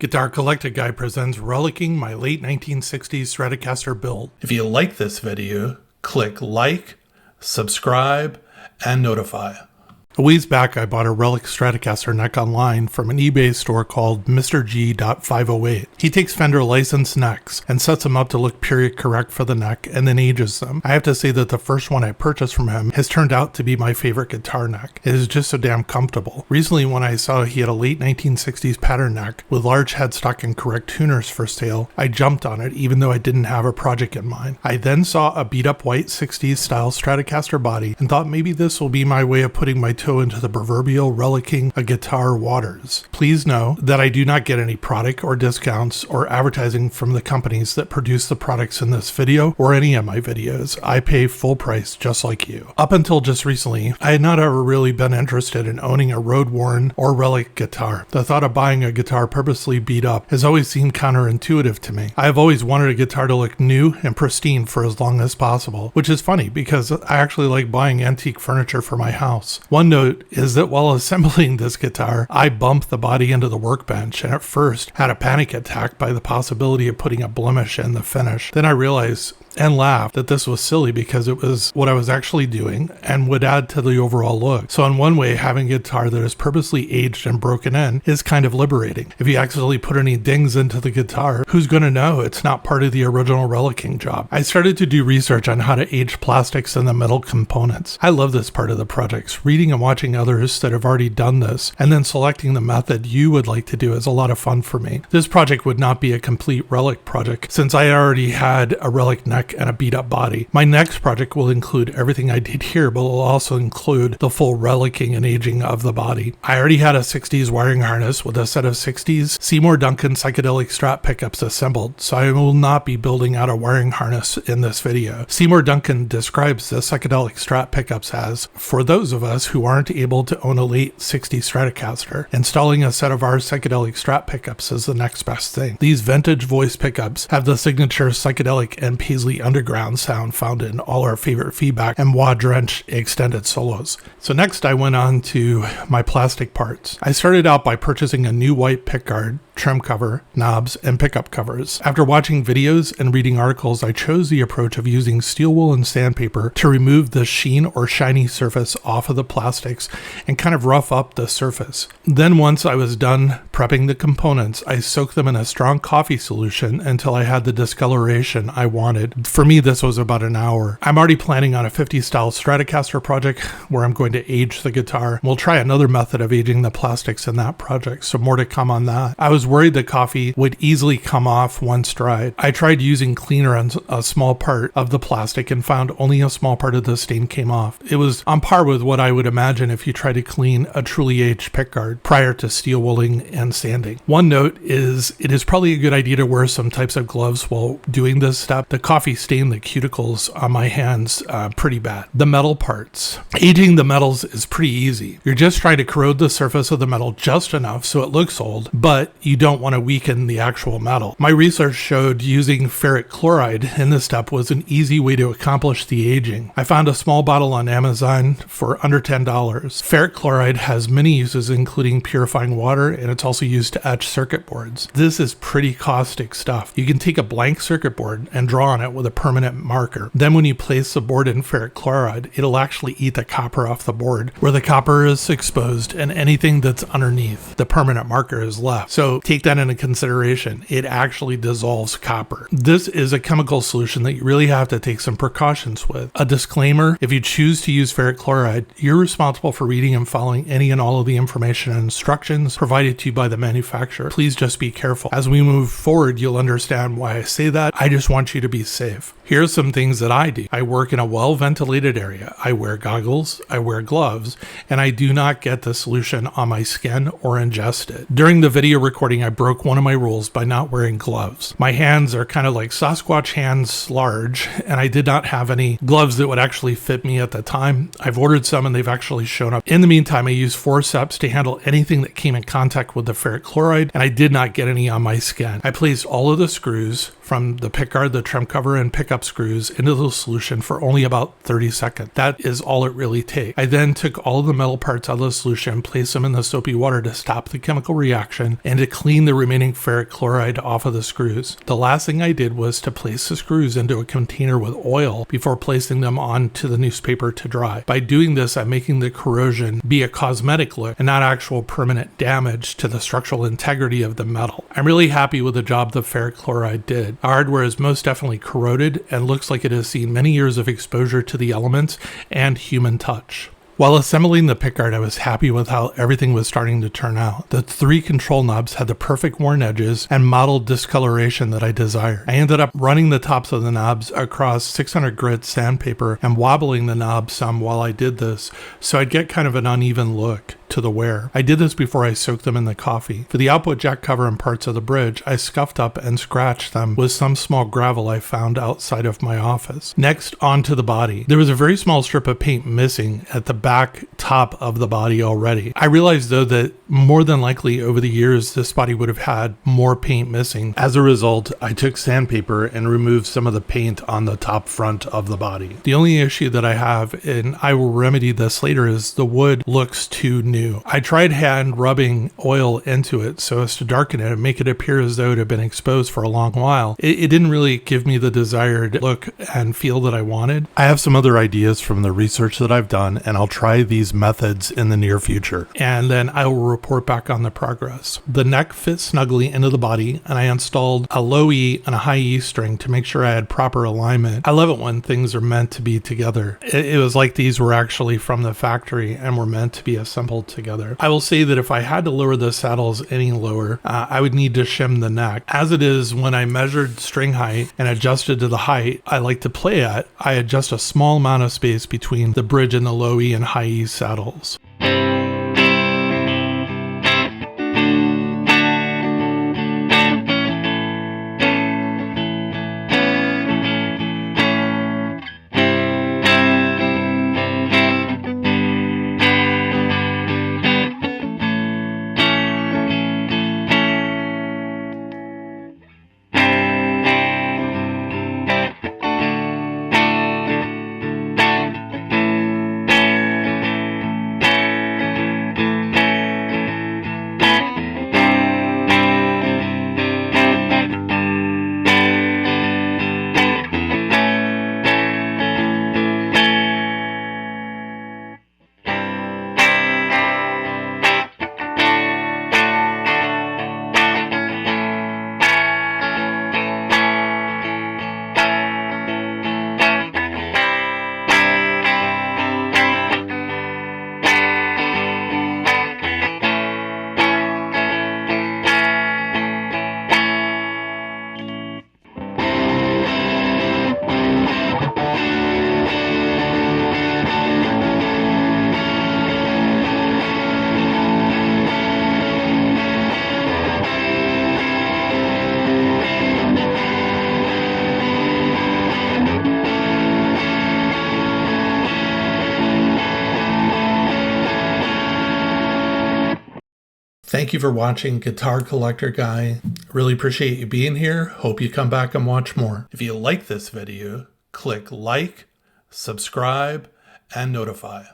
Guitar Collected Guy presents Relic'ing my late 1960s Stratocaster build. If you like this video, click like, subscribe, and notify. A ways back, I bought a Relic Stratocaster neck online from an eBay store called MrG.508. He takes Fender licensed necks and sets them up to look period correct for the neck and then ages them. I have to say that the first one I purchased from him has turned out to be my favorite guitar neck. It is just so damn comfortable. Recently, when I saw he had a late 1960s pattern neck with large headstock and correct tuners for sale, I jumped on it even though I didn't have a project in mind. I then saw a beat up white 60s style Stratocaster body and thought maybe this will be my way of putting my toe into the proverbial Relic'ing a guitar waters. Please know that I do not get any product or discounts or advertising from the companies that produce the products in this video or any of my videos. I pay full price just like you. Up until just recently, I had not ever really been interested in owning a road-worn or relic guitar. The thought of buying a guitar purposely beat up has always seemed counterintuitive to me. I have always wanted a guitar to look new and pristine for as long as possible, which is funny because I actually like buying antique furniture for my house. One note is that while assembling this guitar, I bumped the body into the workbench and at first had a panic attack by the possibility of putting a blemish in the finish. Then I realized and laughed that this was silly because it was what I was actually doing and would add to the overall look. So in one way, having a guitar that is purposely aged and broken in is kind of liberating. If you accidentally put any dings into the guitar, who's going to know it's not part of the original Relic'ing job? I started to do research on how to age plastics and the metal components. I love this part of the projects. Reading and watching others that have already done this and then selecting the method you would like to do is a lot of fun for me. This project would not be a complete Relic project since I already had a Relic neck and a beat up body. My next project will include everything I did here, but will also include the full Relic'ing and aging of the body. I already had a 60s wiring harness with a set of 60s Seymour Duncan psychedelic Strat pickups assembled, so I will not be building out a wiring harness in this video. Seymour Duncan describes the psychedelic Strat pickups as, for those of us who aren't able to own a late 60s Stratocaster, installing a set of our psychedelic Strat pickups is the next best thing. These vintage voice pickups have the signature psychedelic and paisley underground sound found in all our favorite feedback and wah-drenched extended solos. So next I went on to my plastic parts. I started out by purchasing a new white pickguard, trim cover, knobs, and pickup covers. After watching videos and reading articles, I chose the approach of using steel wool and sandpaper to remove the sheen or shiny surface off of the plastics and kind of rough up the surface. Then once I was done prepping the components, I soaked them in a strong coffee solution until I had the discoloration I wanted. For me, this was about an hour. I'm already planning on a 50s style Stratocaster project where I'm going to age the guitar. We'll try another method of aging the plastics in that project, so more to come on that. I was worried the coffee would easily come off once dried. I tried using cleaner on a small part of the plastic and found only a small part of the stain came off. It was on par with what I would imagine if you try to clean a truly aged pickguard prior to steel wooling and sanding. One note is it is probably a good idea to wear some types of gloves while doing this step. The coffee stained the cuticles on my hands pretty bad. The metal parts. Aging the metals is pretty easy. You're just trying to corrode the surface of the metal just enough so it looks old, but you don't want to weaken the actual metal. My research showed using ferric chloride in this step was an easy way to accomplish the aging. I found a small bottle on Amazon for under $10. Ferric chloride has many uses including purifying water, and it's also used to etch circuit boards. This is pretty caustic stuff. You can take a blank circuit board and draw on it with a permanent marker. Then when you place the board in ferric chloride, it'll actually eat the copper off the board where the copper is exposed and anything that's underneath the permanent marker is left. So take that into consideration. It actually dissolves copper. This is a chemical solution that you really have to take some precautions with. A disclaimer, if you choose to use ferric chloride, you're responsible for reading and following any and all of the information and instructions provided to you by the manufacturer. Please just be careful. As we move forward, you'll understand why I say that. I just want you to be safe. Here's some things that I do. I work in a well-ventilated area. I wear goggles, I wear gloves, and I do not get the solution on my skin or ingest it. During the video recording, I broke one of my rules by not wearing gloves. My hands are kind of like Sasquatch hands large, and I did not have any gloves that would actually fit me at the time. I've ordered some and they've actually shown up. In the meantime, I used forceps to handle anything that came in contact with the ferric chloride, and I did not get any on my skin. I placed all of the screws from the pickguard, the trim cover, and pickup screws into the solution for only about 30 seconds. That is all it really takes. I then took all of the metal parts out of the solution, placed them in the soapy water to stop the chemical reaction and to cleaned the remaining ferric chloride off of the screws. The last thing I did was to place the screws into a container with oil before placing them onto the newspaper to dry. By doing this, I'm making the corrosion be a cosmetic look and not actual permanent damage to the structural integrity of the metal. I'm really happy with the job the ferric chloride did. The hardware is most definitely corroded and looks like it has seen many years of exposure to the elements and human touch. While assembling the pickguard, I was happy with how everything was starting to turn out. The 3 control knobs had the perfect worn edges and mottled discoloration that I desired. I ended up running the tops of the knobs across 600 grit sandpaper and wobbling the knobs some while I did this, so I'd get kind of an uneven look to the wear. I did this before I soaked them in the coffee. For the output jack cover and parts of the bridge, I scuffed up and scratched them with some small gravel I found outside of my office. Next, onto the body. There was a very small strip of paint missing at the back top of the body already. I realized though that more than likely over the years this body would have had more paint missing. As a result, I took sandpaper and removed some of the paint on the top front of the body. The only issue that I have, and I will remedy this later, is the wood looks too new. I tried hand rubbing oil into it so as to darken it and make it appear as though it had been exposed for a long while. It didn't really give me the desired look and feel that I wanted. I have some other ideas from the research that I've done, and I'll try these methods in the near future, and then I will report back on the progress. The neck fit snugly into the body, and I installed a low E and a high E string to make sure I had proper alignment. I love it when things are meant to be together. It was like these were actually from the factory and were meant to be assembled together. I will say that if I had to lower the saddles any lower, I would need to shim the neck. As it is, when I measured string height and adjusted to the height I like to play at, I adjust a small amount of space between the bridge and the low E and high E saddles. Thank you for watching Guitar Collector Guy. Really appreciate you being here. Hope you come back and watch more. If you like this video, click like, subscribe, and notify.